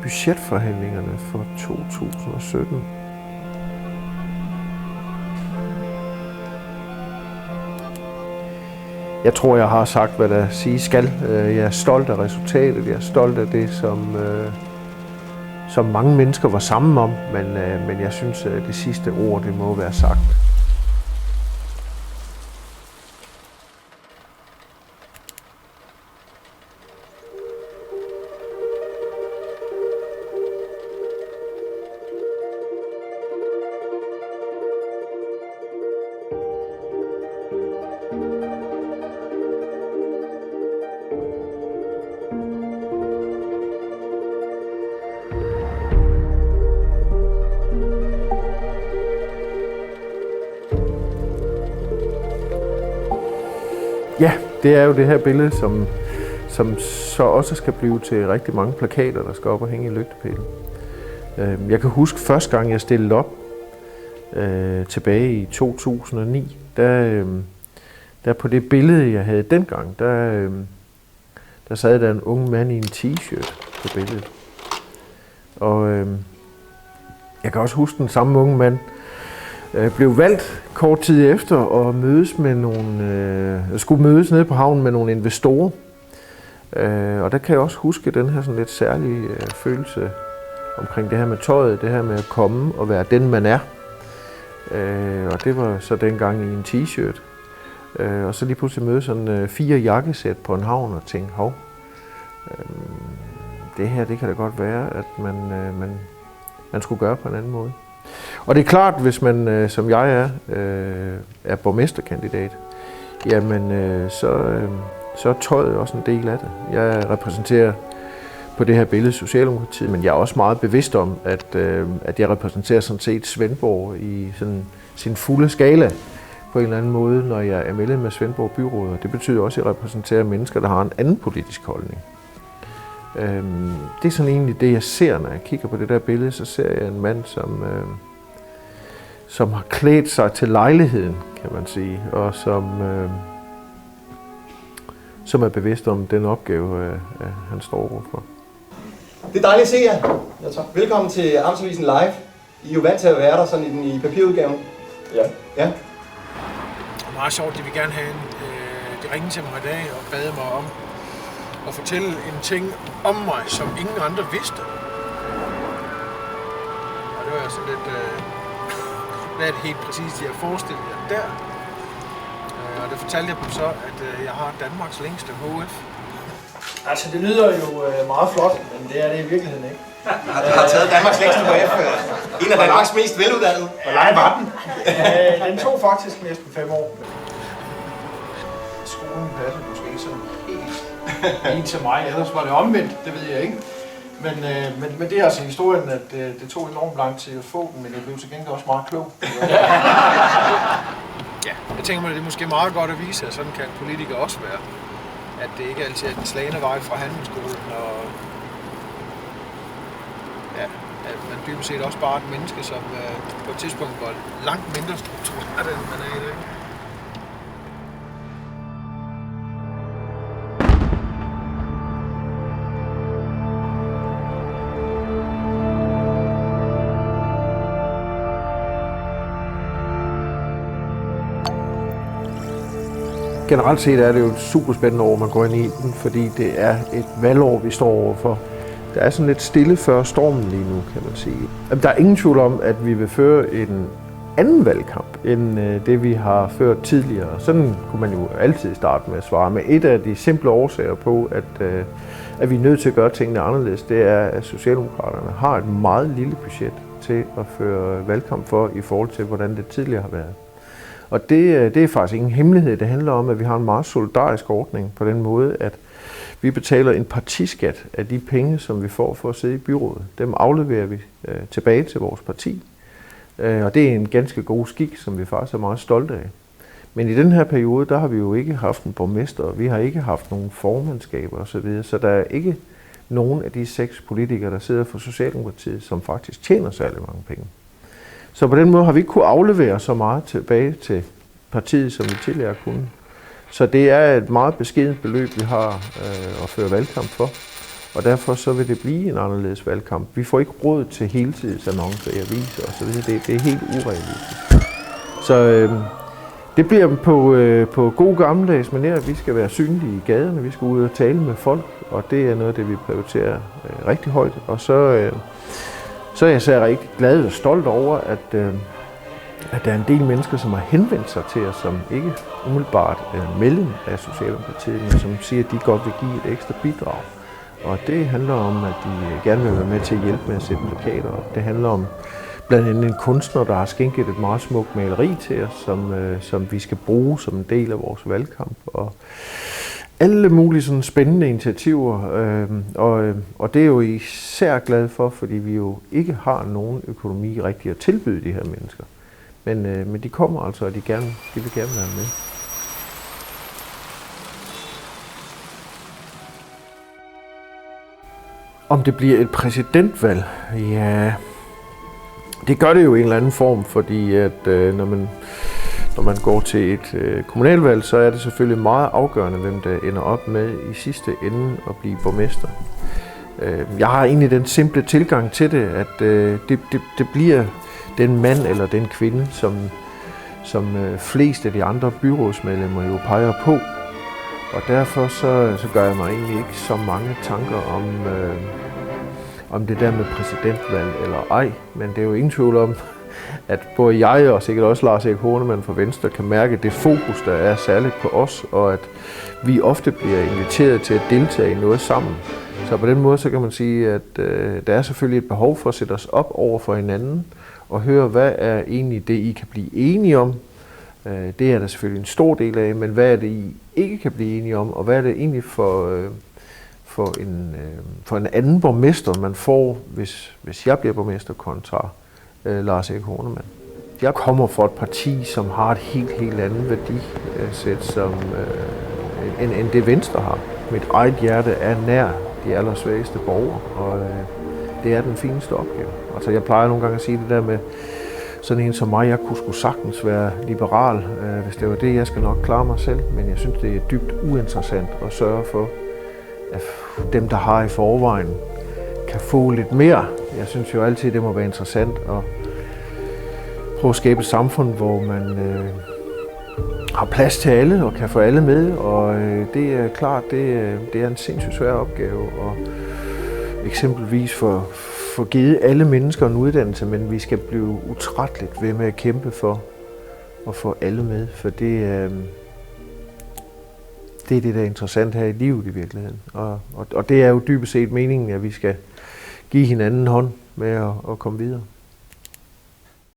budgetforhandlingerne for 2017. Jeg tror, jeg har sagt, hvad der siges skal. Jeg er stolt af resultatet. Jeg er stolt af det, som mange mennesker var sammen om. Men jeg synes, at det sidste ord, det må være sagt. Ja, det er jo det her billede, som så også skal blive til rigtig mange plakater, der skal op og hænge i lygtepælen. Jeg kan huske første gang, jeg stillede op tilbage i 2009, der på det billede, jeg havde dengang, der sad der en ung mand i en t-shirt på billedet. Og jeg kan også huske den samme unge mand, blev valgt kort tid efter og skulle mødes nede på havnen med nogle investorer. Og der kan jeg også huske den her sådan lidt særlige følelse omkring det her med tøjet, det her med at komme og være den, man er. Og det var så dengang i en t-shirt. Og så lige pludselig møde sådan 4 jakkesæt på en havn og tænke, hov, det her, det kan da godt være, at man skulle gøre på en anden måde. Og det er klart, hvis man, som jeg er borgmesterkandidat, jamen så er tøjet også en del af det. Jeg repræsenterer på det her billede Socialdemokratiet, men jeg er også meget bevidst om, at jeg repræsenterer sådan set Svendborg i sådan sin fulde skala på en eller anden måde, når jeg er medlem af Svendborg Byråd. Det betyder også, at jeg repræsenterer mennesker, der har en anden politisk holdning. Det er sådan egentlig det, jeg ser, når jeg kigger på det der billede, så ser jeg en mand, som har klædt sig til lejligheden, kan man sige, og som er bevidst om den opgave, han står overfor. Det er dejligt at se jer. Ja, tak. Velkommen til Amtsavisen Live. I er jo vant til at være der sådan i papirudgaven. Ja. Ja. Det er meget sjovt, de vil gerne have de ringede til mig i dag og bad mig om at fortælle en ting om mig, som ingen andre vidste. Og det var sådan lidt, hvad er det helt præcis, jeg forestiller jer der? Og det fortalte jeg dem så, at jeg har Danmarks længste HF. Altså, det lyder jo meget flot, men det er det i virkeligheden ikke. Du har taget Danmarks længste HF. En af Danmarks mest veluddannede. Hvor lang var den? Den tog faktisk næsten 5 år. Skolen passer måske ikke sådan helt til mig, ellers var det omvendt, det ved jeg ikke. Men det er altså historien, at det tog enormt lang tid at få den, men jeg blev til gengæld også meget klog. Ja, jeg tænker mig, at det er måske meget godt at vise, at sådan kan en politiker også være. At det ikke altid er den slagne vej fra handelsskolen, og ja, at man dybest set også bare er et menneske, som på et tidspunkt var langt mindre struktureret, end man er i dag. Generelt set er det jo et super spændende år, man går ind i den, fordi det er et valgår, vi står overfor. Der er sådan lidt stille før stormen lige nu, kan man sige. Der er ingen tvivl om, at vi vil føre en anden valgkamp, end det vi har ført tidligere. Sådan kunne man jo altid starte med at svare. Men et af de simple årsager på, at vi er nødt til at gøre tingene anderledes, det er, at Socialdemokraterne har et meget lille budget til at føre valgkamp for, i forhold til, hvordan det tidligere har været. Og det er faktisk ingen hemmelighed. Det handler om, at vi har en meget solidarisk ordning på den måde, at vi betaler en partiskat af de penge, som vi får for at sidde i byrådet. Dem afleverer vi tilbage til vores parti. Og det er en ganske god skik, som vi faktisk er meget stolte af. Men i den her periode, der har vi jo ikke haft en borgmester, og vi har ikke haft nogen formandskaber osv., så der er ikke nogen af de 6 politikere, der sidder for Socialdemokratiet, som faktisk tjener særlig mange penge. Så på den måde har vi ikke kunnet aflevere så meget tilbage til partiet, som vi tidligere kunne. Så det er et meget beskedent beløb, vi har at føre valgkamp for. Og derfor så vil det blive en anderledes valgkamp. Vi får ikke råd til heltidsannoncer i aviser og så videre. Det er helt urealistisk. Så det bliver på god gammeldags manér. Vi skal være synlige i gaderne, vi skal ud og tale med folk, og det er noget af det, vi prioriterer rigtig højt. Og så er jeg så rigtig glad og stolt over, at der er en del mennesker, som har henvendt sig til os, som ikke umiddelbart er medlem af Socialdemokratiet, men som siger, at de godt vil give et ekstra bidrag. Og det handler om, at de gerne vil være med til at hjælpe med at sætte plakater op. Det handler om blandt andet en kunstner, der har skænket et meget smukt maleri til os, som vi skal bruge som en del af vores valgkamp. Og alle mulige sådan spændende initiativer, og det er jo især glad for, fordi vi jo ikke har nogen økonomi rigtig at tilbyde de her mennesker. Men de kommer altså, og de vil gerne være med. Om det bliver et præsidentvalg? Ja, det gør det jo i en eller anden form, fordi at når man går til et kommunalvalg, så er det selvfølgelig meget afgørende, hvem der ender op med i sidste ende at blive borgmester. Jeg har egentlig den simple tilgang til det, at det bliver den mand eller den kvinde, som flest af de andre byrådsmedlemmer jo peger på. Og derfor så gør jeg mig egentlig ikke så mange tanker om det der med præsidentvalg eller ej. Men det er jo ingen tvivl om, at både jeg og sikkert også Lars Erik Hornemann fra Venstre kan mærke det fokus, der er særligt på os, og at vi ofte bliver inviteret til at deltage i noget sammen. Så på den måde så kan man sige, at der er selvfølgelig et behov for at sætte os op over for hinanden og høre, hvad er egentlig det, I kan blive enige om. Det er der selvfølgelig en stor del af, men hvad er det, I ikke kan blive enige om, og hvad er det egentlig for en anden borgmester, man får, hvis jeg bliver borgmester kontra Lars Erik Hornemann. Jeg kommer fra et parti, som har et helt andet værdisæt end det Venstre har. Mit eget hjerte er nær de allersvageste borgere, og det er den fineste opgave. Altså jeg plejer nogle gange at sige det der med, sådan en som mig, jeg kunne sgu sagtens være liberal, hvis det var det, jeg skal nok klare mig selv, men jeg synes, det er dybt uinteressant at sørge for, at dem, der har i forvejen, kan få lidt mere. Jeg synes jo altid, det må være interessant at prøve at skabe et samfund, hvor man har plads til alle og kan få alle med, og det er klart, det er en sindssygt svær opgave, og eksempelvis for givet alle mennesker en uddannelse, men vi skal blive utrætteligt ved med at kæmpe for at få alle med, for det er det, der er interessant her i livet i virkeligheden. Og det er jo dybest set meningen, at vi skal give hinanden en hånd med at komme videre.